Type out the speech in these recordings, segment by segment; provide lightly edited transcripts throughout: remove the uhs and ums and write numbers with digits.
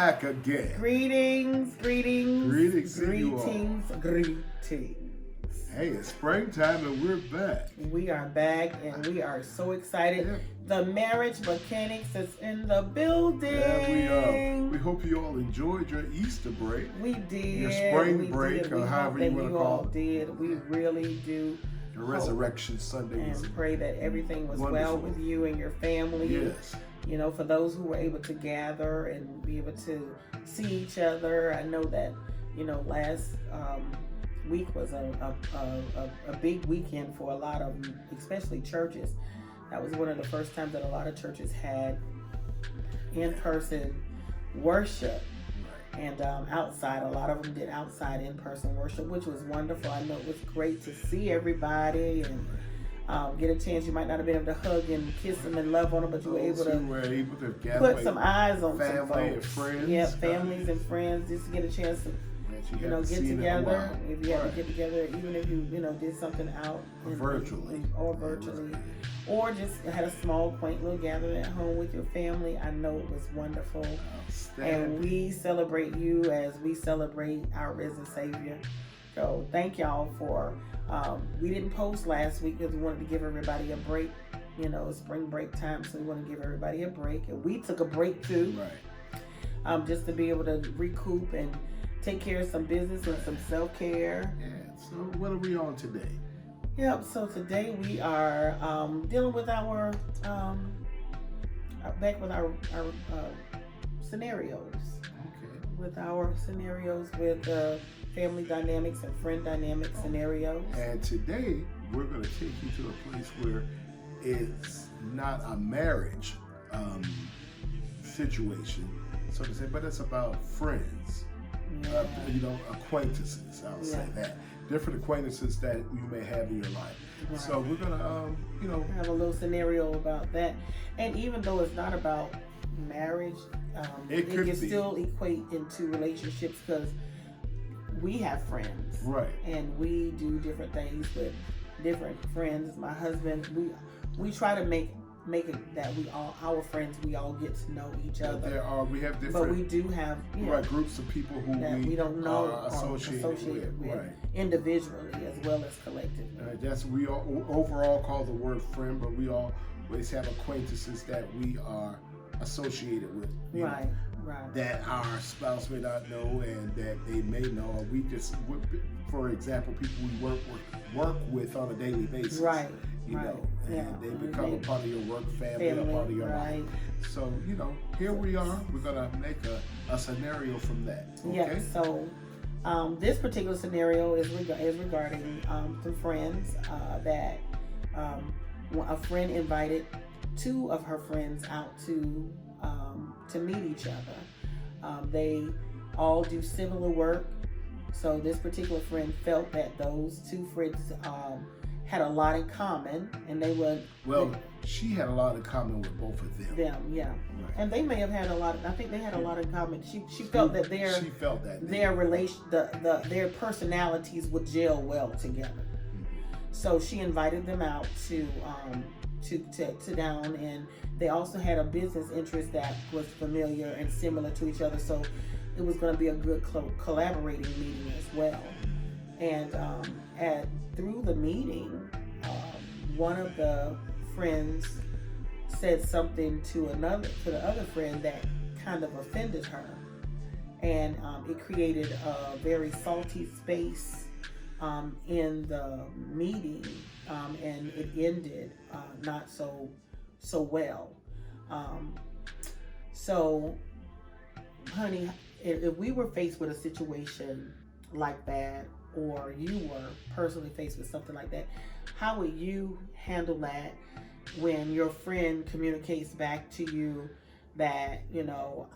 back again. Greetings. Hey, it's springtime and we're back. We are back and we are so excited. Yeah. The Marriage Mechanics is in the building. Yeah, we hope you all enjoyed your Easter break. We did. Your spring break, or however you want to call it. Did. We really do. Your Resurrection Sunday was and pray that everything was wonderful. well with you and your family. Yes. You know, for those who were able to gather and be able to see each other. I know that, you know, last week was a big weekend for a lot of them, especially churches. That was one of the first times that a lot of churches had in-person worship. And outside, a lot of them did outside in-person worship, which was wonderful. I know it was great to see everybody and get a chance. You might not have been able to hug and kiss them and love on them, but you were able to put some eyes on some folks. Family and friends. Yeah, families and friends, just to get a chance to get together. If you had to get together, even if you did something out virtually, or just had a small, quaint little gathering at home with your family. I know it was wonderful, and we celebrate you as we celebrate our risen Savior. So thank y'all for. We didn't post last week because we wanted to give everybody a break. You know, it's spring break time, so we want to give everybody a break, and we took a break too. Right. Just to be able to recoup and take care of some business and some self-care. Yeah, so what are we on today? Yep, so today we are dealing with our scenarios. Okay. With our scenarios with family dynamics and friend dynamic scenarios. And today we're going to take you to a place where it's not a marriage situation, so to say, but it's about friends. Yeah. Acquaintances, I'll say that. Different acquaintances that you may have in your life. Right. So we're gonna, have a little scenario about that. And even though it's not about marriage, it can still equate into relationships because we have friends. Right. And we do different things with different friends. My husband, we try to make it that our friends, we all get to know each other. We have different, but we do have groups of people who we don't know are associated with individually as well as collectively. That's we all, overall call the word friend, but we always have acquaintances that we are associated with. Right. That our spouse may not know and that they may know. Or we just, for example, people we work with on a daily basis. Right. And they become a part of your work family, a part of your life. So, here we are. We're going to make a scenario from that. Okay? Yeah, so this particular scenario is regarding some friends that a friend invited two of her friends out to meet each other. They all do similar work. So this particular friend felt that those two friends had a lot in common, and they would. Well, she had a lot in common with both of them. Yeah. Right. And they may have had a lot. I think they had a lot in common. She felt that their personalities would gel well together. Mm-hmm. So she invited them out to down, and they also had a business interest that was familiar and similar to each other. So it was going to be a good collaborating meeting as well. And through the meeting, one of the friends said something to the other friend that kind of offended her, and it created a very salty space in the meeting, and it ended not so well. So, honey, if we were faced with a situation like that, or you were personally faced with something like that, how would you handle that when your friend communicates back to you that,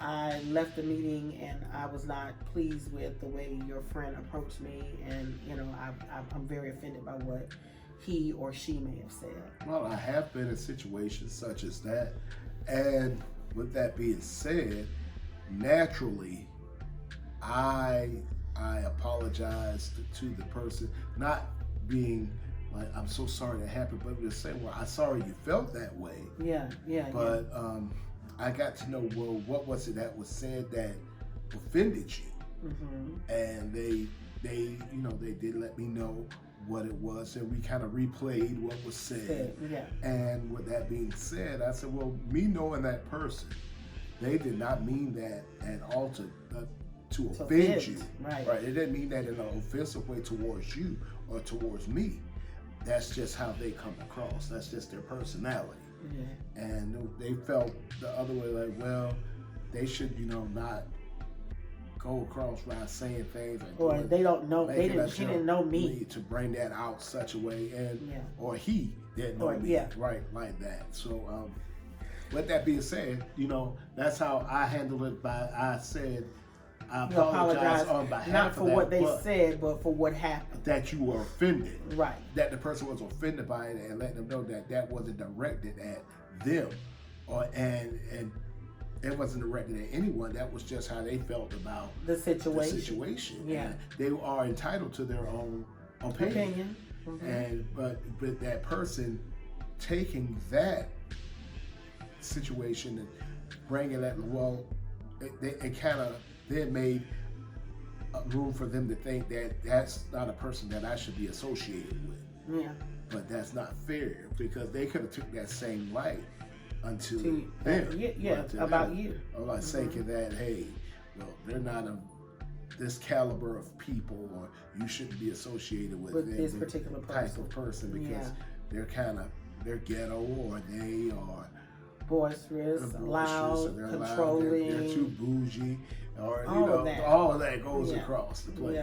I left the meeting and I was not pleased with the way your friend approached me, and, I'm very offended by what he or she may have said? Well, I have been in situations such as that, and with that being said, naturally, I apologized to the person, not being like, I'm so sorry that happened, but just saying, well, I'm sorry you felt that way. Yeah. But I got to know, well, what was it that was said that offended you. And they they did let me know what it was, and we kind of replayed what was said. And with that being said, I said, well, me knowing that person, they did not mean that at all to offend you. Right. It didn't mean that in an offensive way towards you or towards me. That's just how they come across. That's just their personality. And they felt the other way, like, well, they should, not go across by saying things, or they don't know. She didn't know me to bring that out such a way, and or he didn't know me, right, like that. So, with that being said, that's how I handled it. I said, I apologize on behalf not for of that, what they said, but for what happened. That you were offended, right? That the person was offended by it, and let them know that wasn't directed at them, and it wasn't directed at anyone. That was just how they felt about the situation. And they are entitled to their own opinion. And but that person taking that situation and bringing that, well, it kind of then made room for them to think that that's not a person that I should be associated with. But that's not fair, because they could have took that same light unto them. About you. Like thinking that, hey, well, they're not this caliber of people, or you shouldn't be associated with this particular type of person, because they're ghetto, or they are boisterous, loud, controlling. They're too bougie, or all of that goes across the plate.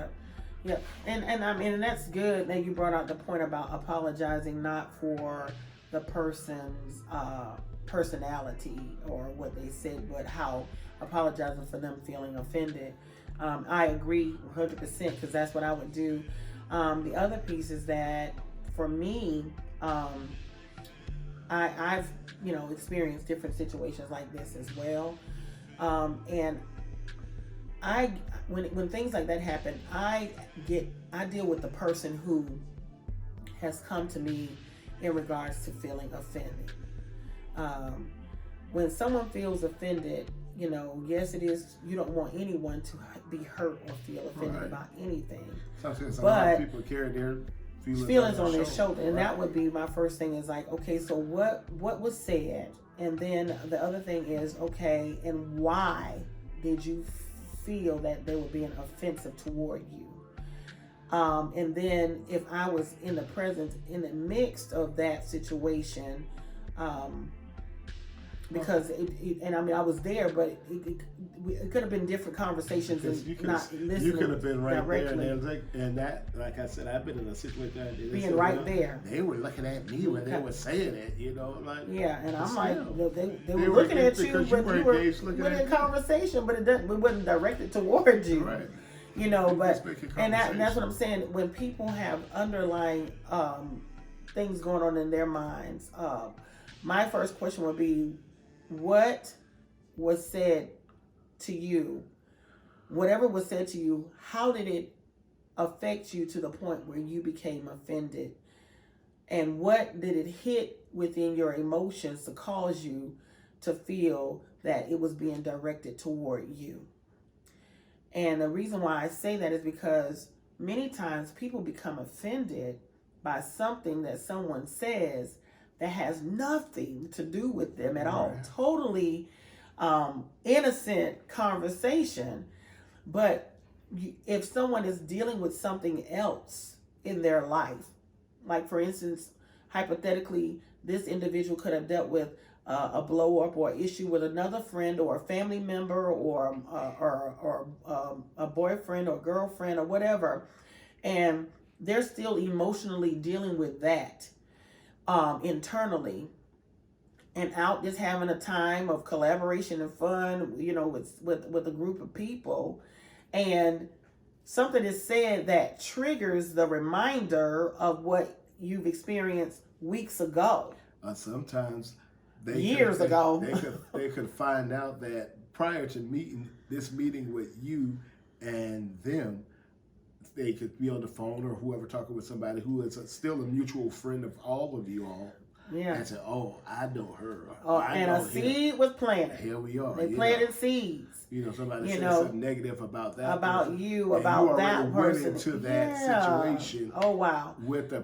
And I mean, and that's good that you brought out the point about apologizing not for the person's personality or what they said, but how apologizing for them feeling offended. I agree 100%, because that's what I would do. The other piece is that for me, I've experienced different situations like this as well, and when things like that happen, I deal with the person who has come to me in regards to feeling offended. When someone feels offended, yes, it is. You don't want anyone to be hurt or feel offended about anything. Sometimes a lot of people carry their feelings on their shoulder, and that would be my first thing. Is like, okay, so what was said, and then the other thing is, okay, and why did you feel that they were being offensive toward you? And then if I was in the midst of that situation, because I was there, but it could have been different conversations, and you not listening. You could have been right directly. there, and that, like I said, I've been in a situation being right there. They were looking at me when they were saying it, like and I'm like, they were looking at you, but you were in conversation, but it wasn't directed towards you. Right. And that's what I'm saying. When people have underlying things going on in their minds, my first question would be, what was said to you? Whatever was said to you, how did it affect you to the point where you became offended? And what did it hit within your emotions to cause you to feel that it was being directed toward you? And the reason why I say that is because many times people become offended by something that someone says that has nothing to do with them at all. Totally innocent conversation. But if someone is dealing with something else in their life, like for instance, hypothetically, this individual could have dealt with a blow up or issue with another friend or a family member or a boyfriend or girlfriend or whatever, and they're still emotionally dealing with that internally, and out just having a time of collaboration and fun, with a group of people, and something is said that triggers the reminder of what you've experienced weeks ago. Sometimes years ago. They could find out that prior to meeting with you and them, they could be on the phone or whoever, talking with somebody who is still a mutual friend of all of you all. Yeah. and say, "Oh, I know her." Oh, I and know a seed was planted. Here we are. They planted seeds. Somebody you said know, something negative about that about person, you, and about you that already person. went into that situation. Oh wow. With a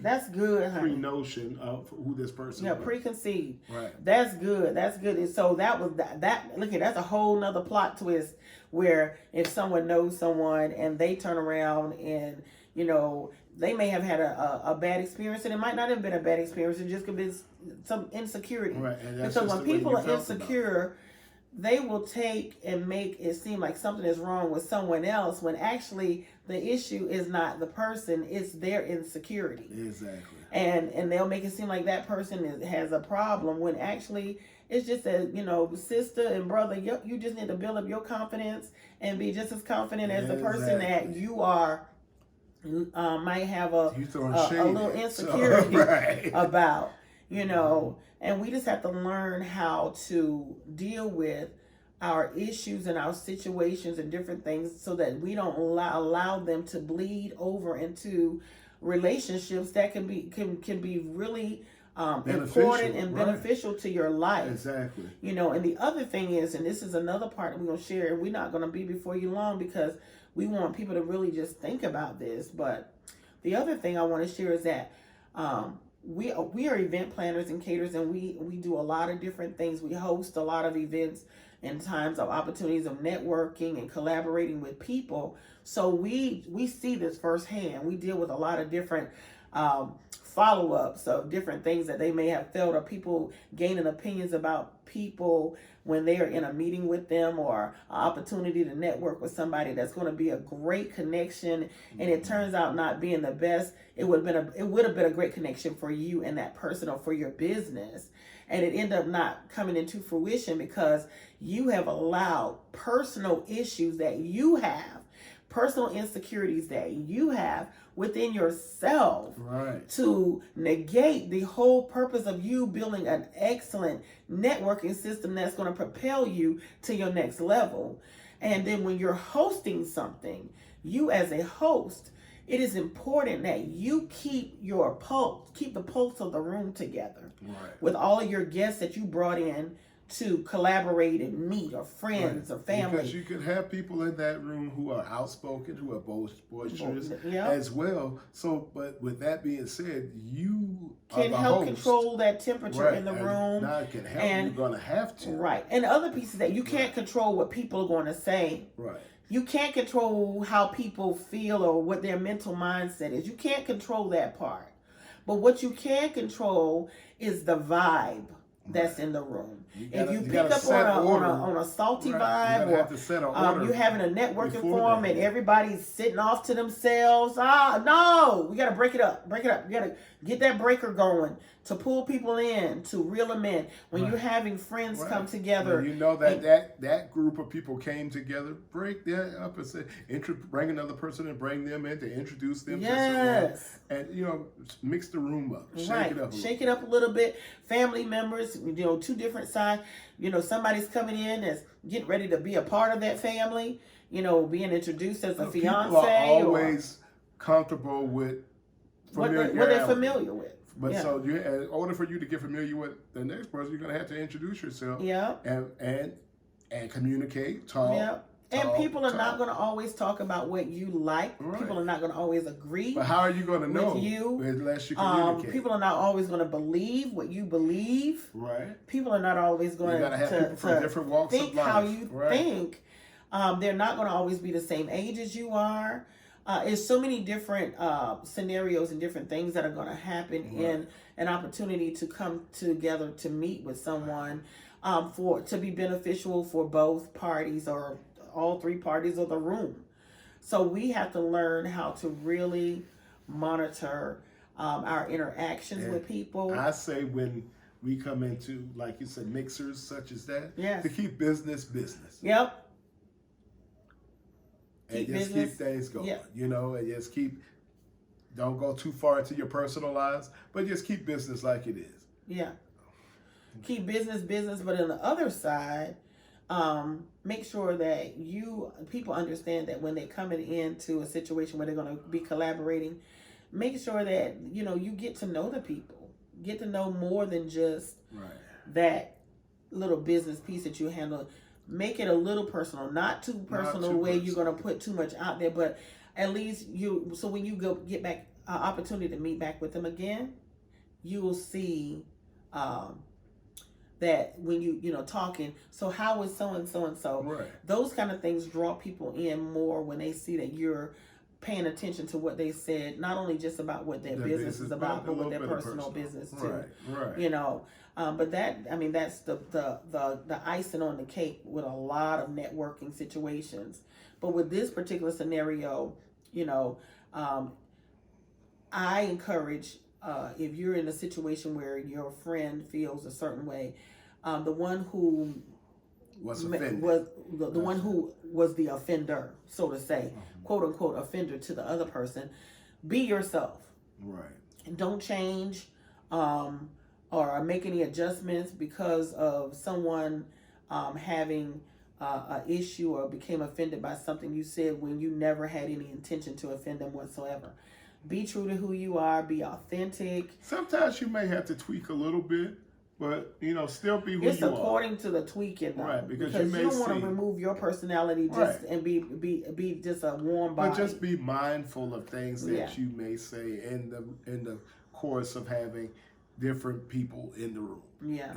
that's good, honey. pre-notion of who this person was. Preconceived. Right. That's good. That's good. And so that was that. Look at that's a whole nother plot twist where if someone knows someone and they turn around and they may have had a bad experience, and it might not have been a bad experience. It just could be some insecurity. Right. And that's because just when people are insecure, they will take and make it seem like something is wrong with someone else when actually the issue is not the person, it's their insecurity. Exactly. And they'll make it seem like that person has a problem when actually it's just that, sister and brother, you just need to build up your confidence and be just as confident as the person that you are might have a little insecurity about, and we just have to learn how to deal with our issues and our situations and different things so that we don't allow them to bleed over into relationships that can be really important and beneficial to your life. Exactly. And the other thing is, and this is another part that we're going to share, and we're not going to be before you long because we want people to really just think about this. But the other thing I want to share is that we are event planners and caterers, and we do a lot of different things. We host a lot of events and times of opportunities of networking and collaborating with people. So we see this firsthand. We deal with a lot of different follow-ups of different things that they may have felt, or people gaining opinions about people when they are in a meeting with them, or an opportunity to network with somebody that's going to be a great connection, and it turns out not being the best. It would have been a great connection for you and that person, or for your business, and it ended up not coming into fruition because you have allowed personal issues that you have, personal insecurities that you have within yourself, to negate the whole purpose of you building an excellent networking system that's going to propel you to your next level. And then when you're hosting something, you as a host, it is important that you keep the pulse of the room together with all of your guests that you brought in to collaborate and meet, or friends or family. Because you could have people in that room who are outspoken, who are boisterous as well. So, but with that being said, you can help control that temperature in the room. Now it can help. You're going to have to. Right. And other pieces that you can't control what people are going to say. Right. You can't control how people feel or what their mental mindset is. You can't control that part. But what you can control is the vibe that's in the room. If you pick up on a salty vibe, or you're having a networking forum and everybody's sitting off to themselves, no, we got to break it up. You got to get that breaker going to pull people in, to reel them in. When you're having friends come together, that group of people came together, break that up and say, bring another person and bring them in to introduce them to someone, and mix the room up, shake it up a little bit. Family members, two different sides. Somebody's coming in that's getting ready to be a part of that family. Being introduced as a fiance. People are always comfortable with what they're familiar with. But so in order for you to get familiar with the next person, you're going to have to introduce yourself. And communicate, talk. And people are not going to always talk about what you like. People are not going to always agree. But how are you going to know you unless you communicate? People are not always going to believe what you believe. People are not always going to have people from different walks think of life. How you think. They're not going to always be the same age as you are. There's so many different scenarios and different things that are going to happen in an opportunity to come together to meet with someone to be beneficial for both parties, or all three parties of the room. So we have to learn how to really monitor our interactions with people. I say when we come into, like you said, mixers such as that, to keep business. And keep things going, and just don't go too far into your personal lives, but just keep business like it is. Keep business, but on the other side, make sure that people understand that when they're coming into a situation where they're going to be collaborating, make sure that, you get to know the people. get to know more than just Right. that little business piece that you handle. Make it a little personal, not too personal where you're going to put too much out there, but at least so when you go get back opportunity to meet back with them again, you will see that when talking, so how is so and so and so, Right. those kind of things draw people in more when they see that you're paying attention to what they said, not only just about what their business is about, but with their personal business too. Right. But that's the icing on the cake with a lot of networking situations. But with this particular scenario, I encourage, if you're in a situation where your friend feels a certain way, the one who was offended. the one who was the offender, so to say, quote unquote offender to the other person, be yourself. Right. And don't change or make any adjustments because of someone having an issue or became offended by something you said when you never had any intention to offend them whatsoever. Be true to who you are. Be authentic. Sometimes you may have to tweak a little bit, but still be who you are. It's according to the tweaking, though, right? Because you don't want to remove your personality just and be just a warm body. But just be mindful of things that you may say in the course of having different people in the room. Yeah,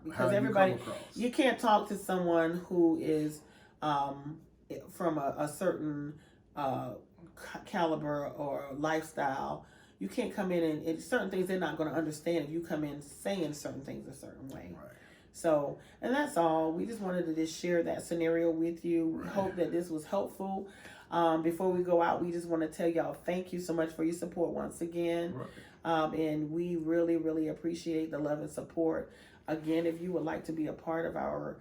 because everybody, you can't talk to someone who is from a certain caliber or lifestyle. You can't come in and certain things they're not going to understand if you come in saying certain things a certain way. Right. So, and that's all. We just wanted to just share that scenario with you. We hope that this was helpful. Before we go out, we just want to tell y'all thank you so much for your support once again. Right. And we really, really appreciate the love and support. Again, if you would like to be a part of our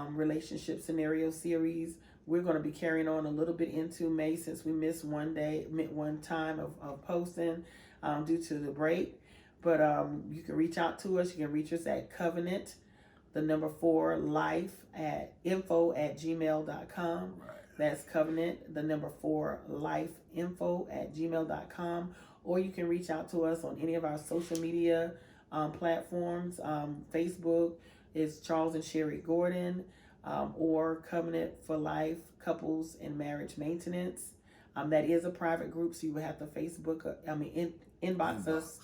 relationship scenario series, we're going to be carrying on a little bit into May since we missed one time of posting due to the break. But you can reach out to us. You can reach us at Covenant, 4life at info@gmail.com. Right. That's Covenant, 4life info@gmail.com. Or you can reach out to us on any of our social media platforms. Facebook is Charles and Sherry Gordon, or Covenant for Life Couples and Marriage Maintenance. That is a private group, so you would have to inbox us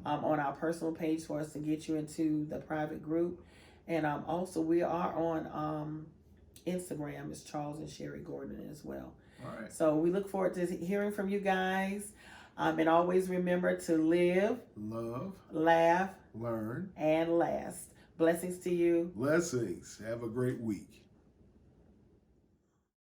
on our personal page for us to get you into the private group. And also we are on Instagram as Charles and Sherry Gordon as well. All right. So we look forward to hearing from you guys. And always remember to live, love, laugh, learn, and last. Blessings to you. Blessings. Have a great week.